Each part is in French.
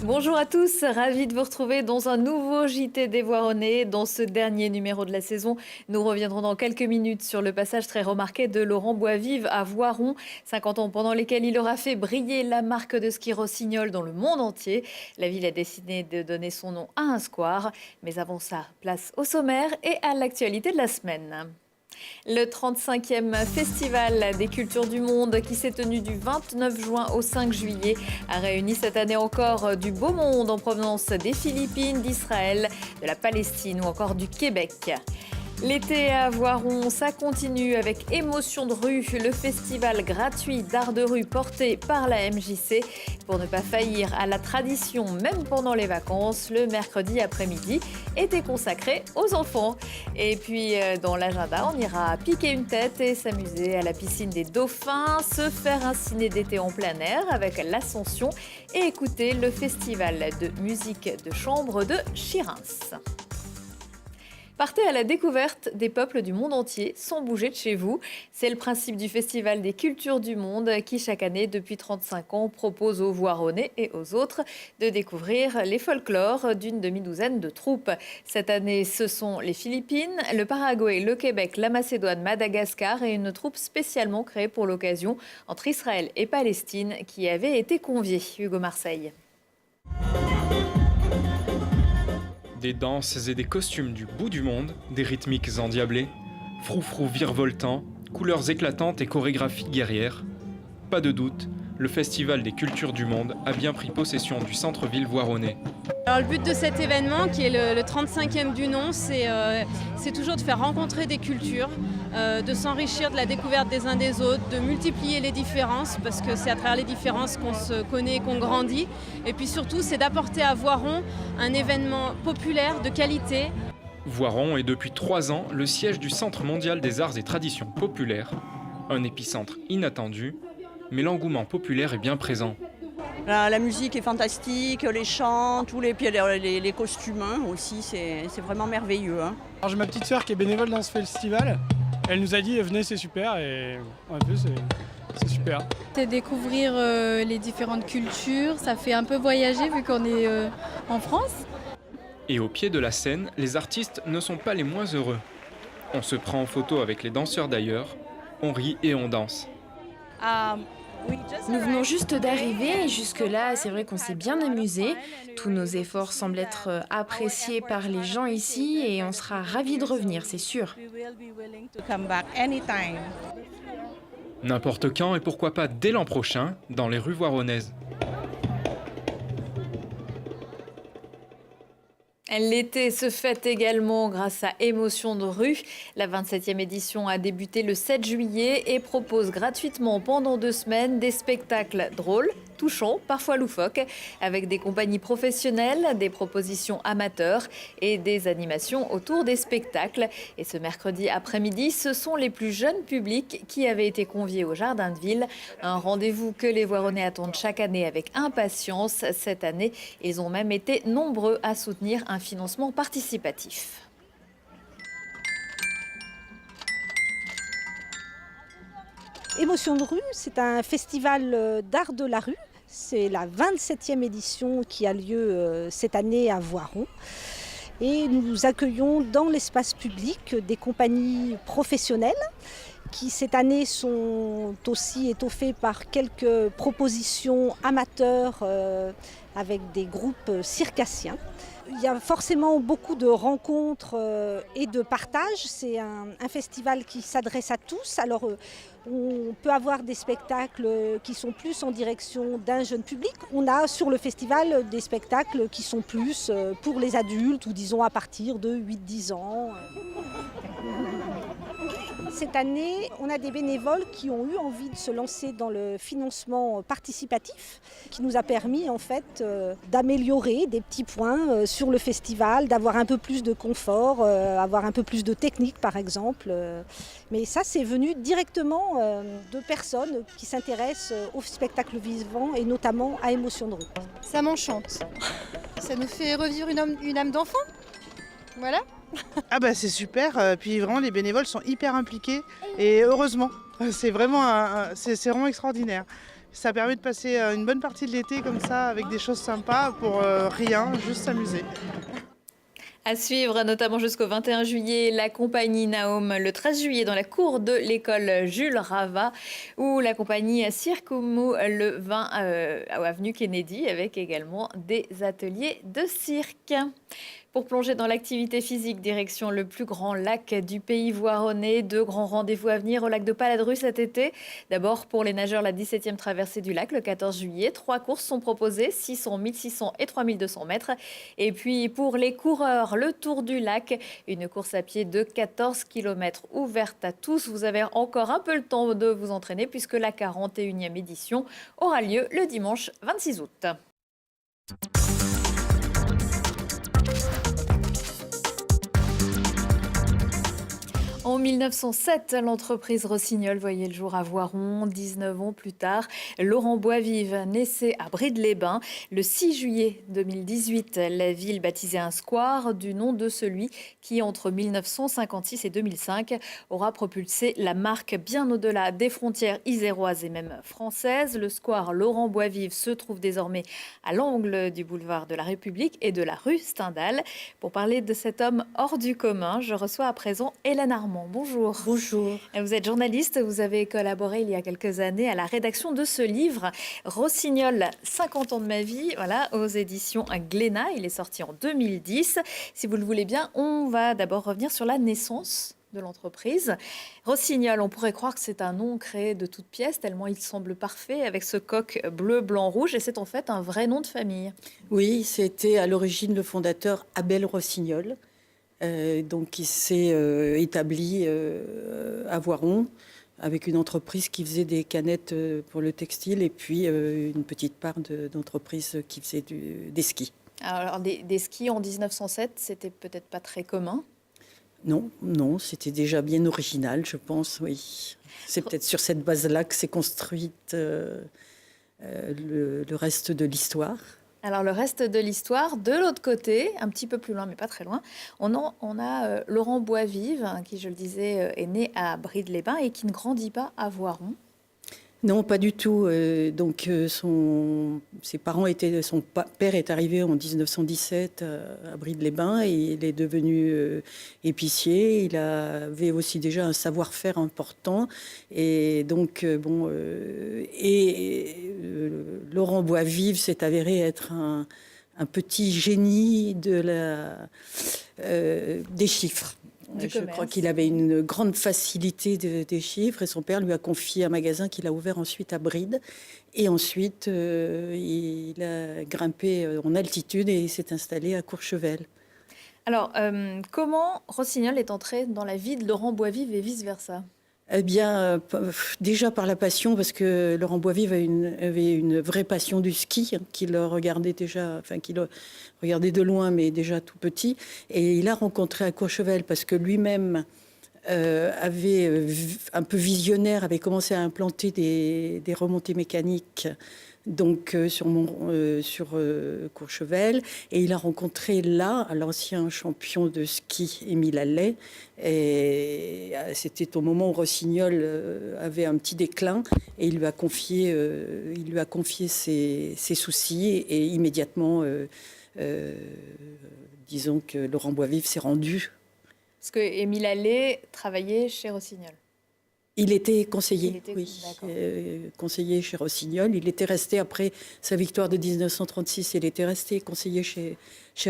Bonjour à tous, ravi de vous retrouver dans un nouveau JT des Voironnais. Dans ce dernier numéro de la saison, nous reviendrons dans quelques minutes sur le passage très remarqué de Laurent Boisvive à Voiron. 50 ans pendant lesquels il aura fait briller la marque de ski Rossignol dans le monde entier. La ville a décidé de donner son nom à un square. Mais avant ça, place au sommaire et à l'actualité de la semaine. Le 35e Festival des cultures du monde qui s'est tenu du 29 juin au 5 juillet a réuni cette année encore du beau monde en provenance des Philippines, d'Israël, de la Palestine ou encore du Québec. L'été à Voiron, ça continue avec Émotion de rue, le festival gratuit d'art de rue porté par la MJC. Pour ne pas faillir à la tradition, même pendant les vacances, le mercredi après-midi était consacré aux enfants. Et puis dans l'agenda, on ira piquer une tête et s'amuser à la piscine des Dauphins, se faire un ciné d'été en plein air avec l'Ascension et écouter le festival de musique de chambre de Chirins. Partez à la découverte des peuples du monde entier sans bouger de chez vous. C'est le principe du Festival des cultures du monde qui, chaque année, depuis 35 ans, propose aux Voironnais et aux autres de découvrir les folklores d'une demi-douzaine de troupes. Cette année, ce sont les Philippines, le Paraguay, le Québec, la Macédoine, Madagascar et une troupe spécialement créée pour l'occasion entre Israël et Palestine qui avait été conviée. Hugo Marseille. Des danses et des costumes du bout du monde, des rythmiques endiablés, froufrou virevoltants, couleurs éclatantes et chorégraphies guerrières. Pas de doute, le Festival des cultures du monde a bien pris possession du centre-ville voironnais. Alors le but de cet événement, qui est le 35e du nom, c'est toujours de faire rencontrer des cultures, de s'enrichir de la découverte des uns des autres, de multiplier les différences, parce que c'est à travers les différences qu'on se connaît et qu'on grandit. Et puis surtout, c'est d'apporter à Voiron un événement populaire de qualité. Voiron est depuis 3 ans le siège du Centre mondial des arts et traditions populaires, un épicentre inattendu, mais l'engouement populaire est bien présent. La musique est fantastique, les chants, les costumes aussi, c'est vraiment merveilleux. Alors j'ai ma petite sœur qui est bénévole dans ce festival. Elle nous a dit venez, c'est super, et un peu c'est super. C'est découvrir les différentes cultures, ça fait un peu voyager vu qu'on est en France. Et au pied de la scène, les artistes ne sont pas les moins heureux. On se prend en photo avec les danseurs d'ailleurs, on rit et on danse. Nous venons juste d'arriver et jusque-là, c'est vrai qu'on s'est bien amusé. Tous nos efforts semblent être appréciés par les gens ici et on sera ravis de revenir, c'est sûr. N'importe quand et pourquoi pas dès l'an prochain, dans les rues voironnaises. L'été se fête également grâce à Émotion de rue. La 27e édition a débuté le 7 juillet et propose gratuitement pendant 2 semaines des spectacles drôles, touchants, parfois loufoques, avec des compagnies professionnelles, des propositions amateurs et des animations autour des spectacles. Et ce mercredi après-midi, ce sont les plus jeunes publics qui avaient été conviés au Jardin de Ville. Un rendez-vous que les Voironnais attendent chaque année avec impatience. Cette année, ils ont même été nombreux à soutenir un financement participatif. Émotion de rue, c'est un festival d'art de la rue. C'est la 27e édition qui a lieu cette année à Voiron. Et nous accueillons dans l'espace public des compagnies professionnelles qui cette année sont aussi étoffées par quelques propositions amateurs avec des groupes circassiens. Il y a forcément beaucoup de rencontres et de partage. C'est un festival qui s'adresse à tous. Alors, on peut avoir des spectacles qui sont plus en direction d'un jeune public. On a sur le festival des spectacles qui sont plus pour les adultes ou disons à partir de 8-10 ans. Cette année, on a des bénévoles qui ont eu envie de se lancer dans le financement participatif qui nous a permis en fait d'améliorer des petits points sur le festival, d'avoir un peu plus de confort, avoir un peu plus de technique par exemple. Mais ça, c'est venu directement de personnes qui s'intéressent au spectacle vivant et notamment à Émotion de rue. Ça m'enchante. Ça nous fait revivre une âme d'enfant. Voilà. Ah bah c'est super, puis vraiment les bénévoles sont hyper impliqués et heureusement, c'est vraiment, c'est vraiment extraordinaire. Ça permet de passer une bonne partie de l'été comme ça avec des choses sympas pour rien, juste s'amuser. À suivre, notamment jusqu'au 21 juillet, la compagnie Naum, le 13 juillet dans la cour de l'école Jules Rava, ou la compagnie Circumu le 20 à avenue Kennedy, avec également des ateliers de cirque. Pour plonger dans l'activité physique, direction le plus grand lac du pays voironnais. 2 grands rendez-vous à venir au lac de Paladru cet été. D'abord, pour les nageurs, la 17e traversée du lac le 14 juillet. 3 courses sont proposées, 600, 1600 et 3200 mètres. Et puis, pour les coureurs, le Tour du lac, une course à pied de 14 km ouverte à tous. Vous avez encore un peu le temps de vous entraîner puisque la 41e édition aura lieu le dimanche 26 août. En 1907, l'entreprise Rossignol voyait le jour à Voiron. 19 ans plus tard, Laurent Boisvive naissait à Brides-les-Bains. Le 6 juillet 2018, la ville baptisait un square du nom de celui qui, entre 1956 et 2005, aura propulsé la marque bien au-delà des frontières iséroises et même françaises. Le square Laurent Boisvive se trouve désormais à l'angle du boulevard de la République et de la rue Stendhal. Pour parler de cet homme hors du commun, je reçois à présent Hélène Armand. Bonjour. Bonjour. Vous êtes journaliste, vous avez collaboré il y a quelques années à la rédaction de ce livre, Rossignol, 50 ans de ma vie, voilà, aux éditions Glénat. Il est sorti en 2010. Si vous le voulez bien, on va d'abord revenir sur la naissance de l'entreprise. Rossignol, on pourrait croire que c'est un nom créé de toutes pièces, tellement il semble parfait, avec ce coq bleu, blanc, rouge, et c'est en fait un vrai nom de famille. Oui, c'était à l'origine le fondateur Abel Rossignol. Donc, il s'est établi à Voiron avec une entreprise qui faisait des canettes pour le textile et puis une petite part d'entreprise qui faisait des skis. Alors, des skis en 1907, c'était peut-être pas très commun. Non, c'était déjà bien original, je pense, oui. C'est peut-être sur cette base-là que s'est construite le reste de l'histoire. Alors, le reste de l'histoire, de l'autre côté, un petit peu plus loin, mais pas très loin, on a Laurent Boisvive, qui, je le disais, est né à Brides-les-Bains et qui ne grandit pas à Voiron. Non, pas du tout. Donc, ses parents son père est arrivé en 1917 à Brides-les-Bains et il est devenu épicier. Il avait aussi déjà un savoir-faire important. Et donc, Laurent Boisvive s'est avéré être un petit génie des chiffres. Je crois qu'il avait une grande facilité des chiffres et son père lui a confié un magasin qu'il a ouvert ensuite à Brides. Et ensuite, il a grimpé en altitude et il s'est installé à Courchevel. Alors, comment Rossignol est entré dans la vie de Laurent Boisvive et vice-versa ? Eh bien, déjà par la passion, parce que Laurent Boisvive avait une vraie passion du ski, qu'il regardait déjà, enfin qu'il regardait de loin, mais déjà tout petit. Et il a rencontré à Courchevel, parce que lui-même avait, un peu visionnaire, avait commencé à implanter des remontées mécaniques donc sur Courchevel, et il a rencontré là l'ancien champion de ski Émile Allais, et c'était au moment où Rossignol avait un petit déclin et il lui a confié ses soucis et immédiatement disons que Laurent Boisvive s'est rendu. Parce que Émile Allais travaillait chez Rossignol. Il était conseiller, conseiller chez Rossignol. Il était resté, après sa victoire de 1936, il était resté conseiller chez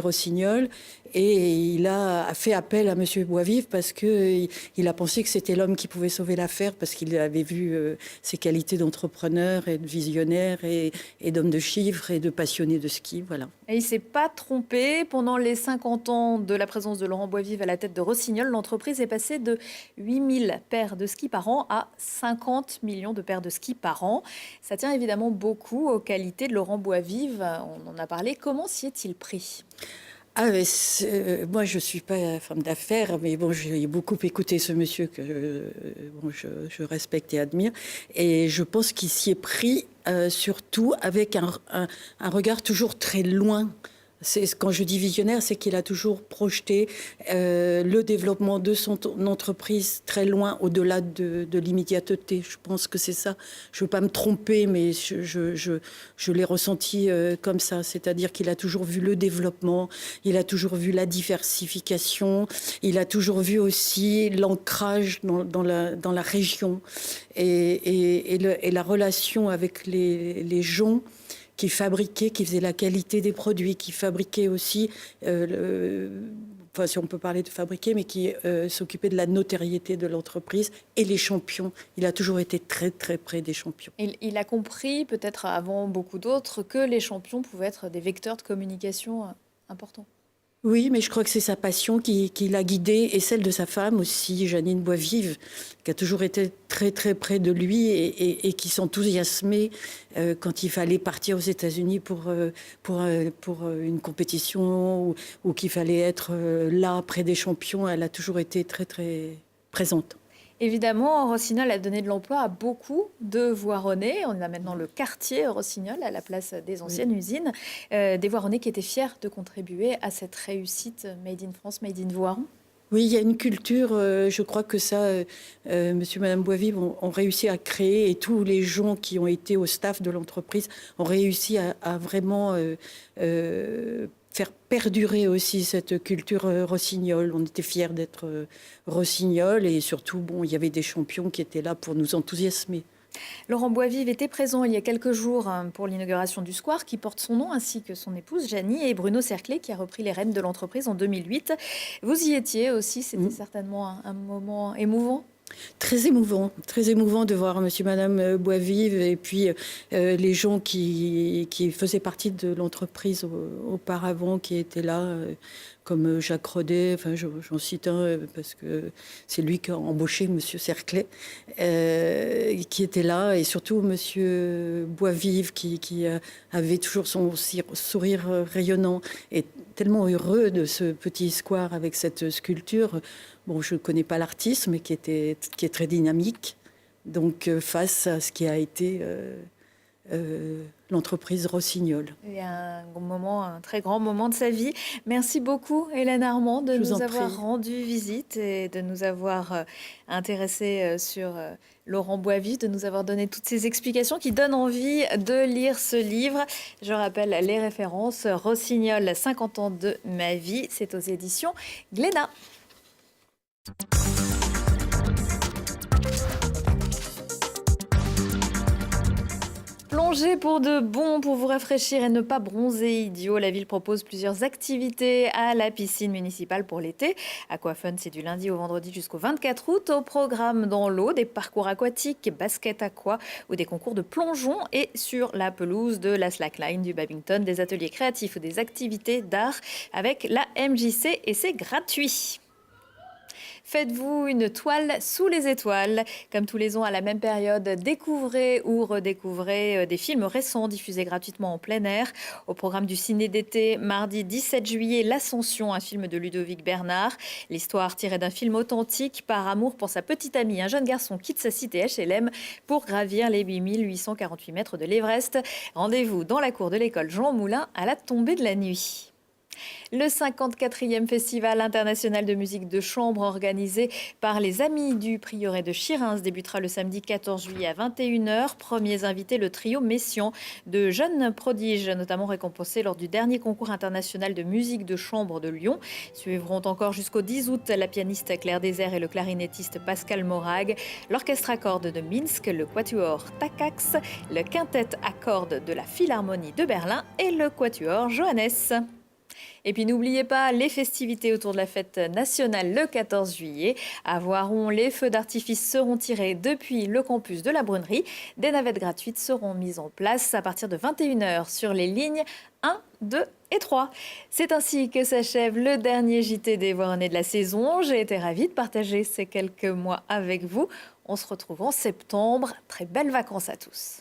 Rossignol. Et il a fait appel à M. Boisvive parce qu'il a pensé que c'était l'homme qui pouvait sauver l'affaire, parce qu'il avait vu ses qualités d'entrepreneur et de visionnaire et d'homme de chiffres et de passionné de ski. Voilà. Et il ne s'est pas trompé. Pendant les 50 ans de la présence de Laurent Boisvive à la tête de Rossignol, l'entreprise est passée de 8000 paires de skis par an à 50 millions de paires de skis par an. Ça tient évidemment beaucoup aux qualités de Laurent Boisvive. On en a parlé. Comment s'y est-il pris ? Moi, je ne suis pas femme d'affaires, mais bon, j'ai beaucoup écouté ce monsieur que je respecte et admire. Et je pense qu'il s'y est pris surtout avec un regard toujours très loin Quand je dis visionnaire, c'est qu'il a toujours projeté le développement de son entreprise très loin, au-delà de l'immédiateté. Je pense que c'est ça. Je ne veux pas me tromper, mais je l'ai ressenti comme ça. C'est-à-dire qu'il a toujours vu le développement, il a toujours vu la diversification, il a toujours vu aussi l'ancrage dans la région et la relation avec les gens qui fabriquaient, qui faisaient la qualité des produits, qui fabriquaient aussi, si on peut parler de fabriquer, mais qui s'occupaient de la notoriété de l'entreprise et les champions. Il a toujours été très, très près des champions. Il a compris, peut-être avant beaucoup d'autres, que les champions pouvaient être des vecteurs de communication importants. Oui, mais je crois que c'est sa passion qui l'a guidé et celle de sa femme aussi, Janine Boisvive, qui a toujours été très très près de lui et qui s'enthousiasmait quand il fallait partir aux États-Unis pour une compétition ou qu'il fallait être là près des champions. Elle a toujours été très très présente. Évidemment, Rossignol a donné de l'emploi à beaucoup de Voironnais. On a maintenant le quartier Rossignol à la place des anciennes usines. Des Voironnais qui étaient fiers de contribuer à cette réussite Made in France, Made in Voiron. Oui, il y a une culture, je crois que ça, monsieur et madame Boisvive ont réussi à créer et tous les gens qui ont été au staff de l'entreprise ont réussi à vraiment faire perdurer aussi cette culture rossignol. On était fiers d'être rossignol et surtout, il y avait des champions qui étaient là pour nous enthousiasmer. Laurent Boisvive était présent il y a quelques jours pour l'inauguration du Square qui porte son nom, ainsi que son épouse Janie et Bruno Cerclé qui a repris les rênes de l'entreprise en 2008. Vous y étiez aussi, c'était certainement un moment émouvant. Très émouvant de voir monsieur et madame Boisvive et puis les gens qui faisaient partie de l'entreprise auparavant, qui étaient là, comme Jacques Rodet, j'en cite un parce que c'est lui qui a embauché monsieur Cerclay, qui était là, et surtout monsieur Boisvive qui avait toujours son sourire rayonnant et tellement heureux de ce petit square avec cette sculpture. Je ne connais pas l'artiste, mais qui est très dynamique. Donc, face à ce qui a été l'entreprise Rossignol. Il y a un très grand moment de sa vie. Merci beaucoup, Hélène Armand, de nous avoir rendu visite et de nous avoir intéressés sur Laurent Boisvive, de nous avoir donné toutes ces explications qui donnent envie de lire ce livre. Je rappelle les références. Rossignol, 50 ans de ma vie. C'est aux éditions Glénat. Plongez pour de bon, pour vous rafraîchir et ne pas bronzer idiot. La ville propose plusieurs activités à la piscine municipale pour l'été. Aquafun, c'est du lundi au vendredi jusqu'au 24 août. Au programme dans l'eau, des parcours aquatiques, basket aqua ou des concours de plongeon. Et sur la pelouse de la slackline, du badminton, des ateliers créatifs ou des activités d'art avec la MJC et c'est gratuit. Faites-vous une toile sous les étoiles. Comme tous les ans à la même période, découvrez ou redécouvrez des films récents diffusés gratuitement en plein air. Au programme du ciné d'été, mardi 17 juillet, L'Ascension, un film de Ludovic Bernard. L'histoire tirée d'un film authentique. Par amour pour sa petite amie, un jeune garçon quitte sa cité HLM pour gravir les 8848 mètres de l'Everest. Rendez-vous dans la cour de l'école Jean Moulin à la tombée de la nuit. Le 54e Festival international de musique de chambre organisé par les Amis du Prieuré de Chirins débutera le samedi 14 juillet à 21h. Premiers invités, le trio Messiaen, de jeunes prodiges, notamment récompensés lors du dernier concours international de musique de chambre de Lyon. Suivront encore jusqu'au 10 août la pianiste Claire Désert et le clarinettiste Pascal Morag, l'orchestre à cordes de Minsk, le quatuor Takacs, le quintet à cordes de la Philharmonie de Berlin et le quatuor Johannes. Et puis n'oubliez pas les festivités autour de la fête nationale le 14 juillet. À Voiron, les feux d'artifice seront tirés depuis le campus de la Brunnerie. Des navettes gratuites seront mises en place à partir de 21h sur les lignes 1, 2 et 3. C'est ainsi que s'achève le dernier JT des Voironnais de la saison. J'ai été ravie de partager ces quelques mois avec vous. On se retrouve en septembre. Très belles vacances à tous.